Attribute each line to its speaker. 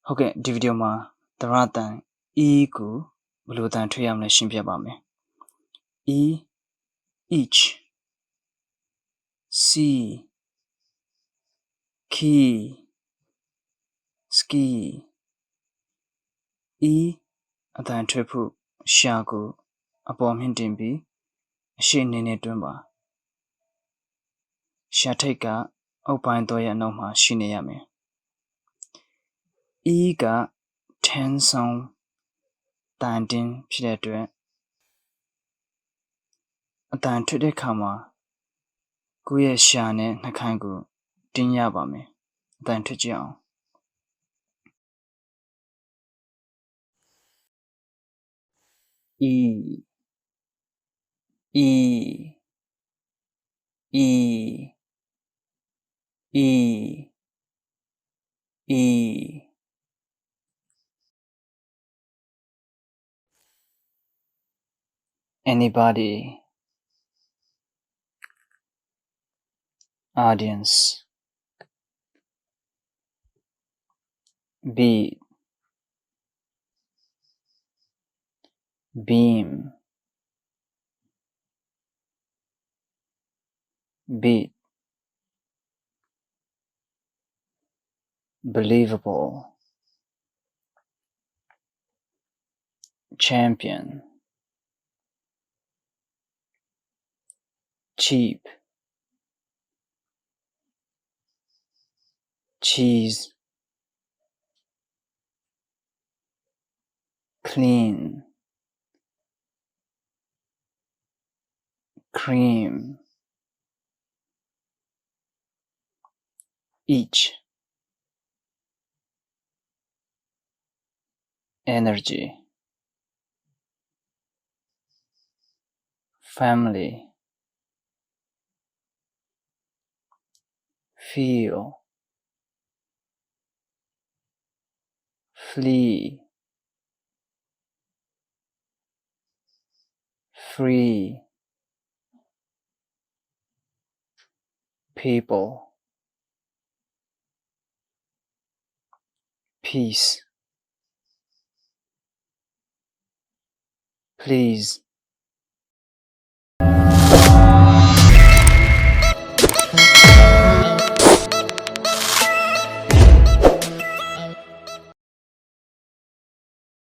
Speaker 1: ဟုတ်ကဲ့ဒီဗီဒီယိုမှာသရတန် e ကိုဘယ်လိုတန်ထွက်ရမလဲရှင်းပြပါမယ် e each see key ski e အတန်ထွက်ဖို့ရှာကိုအပေါ်မြင့်တင်ပြီးအရှိနေနဲ့တွန်းပါရှာထိတ်ကအုပ်ပိုင်းတော့ရဲ့အနောက်မှာရှိနေရမယ် e က 10 sound တန်တင်းဖြစ်တဲ့အတွက်အတန်ထွက်တဲ့ခါမှာကိုယ့်ရဲ့ရှာနဲ့နှာခမ်းကိုတင်းရပါမယ်အတန်ထွက်ကြအောင် e e e e e anybody audience beat beam beat believable champion cheap cheese clean cream each energy family feel flee free people peace please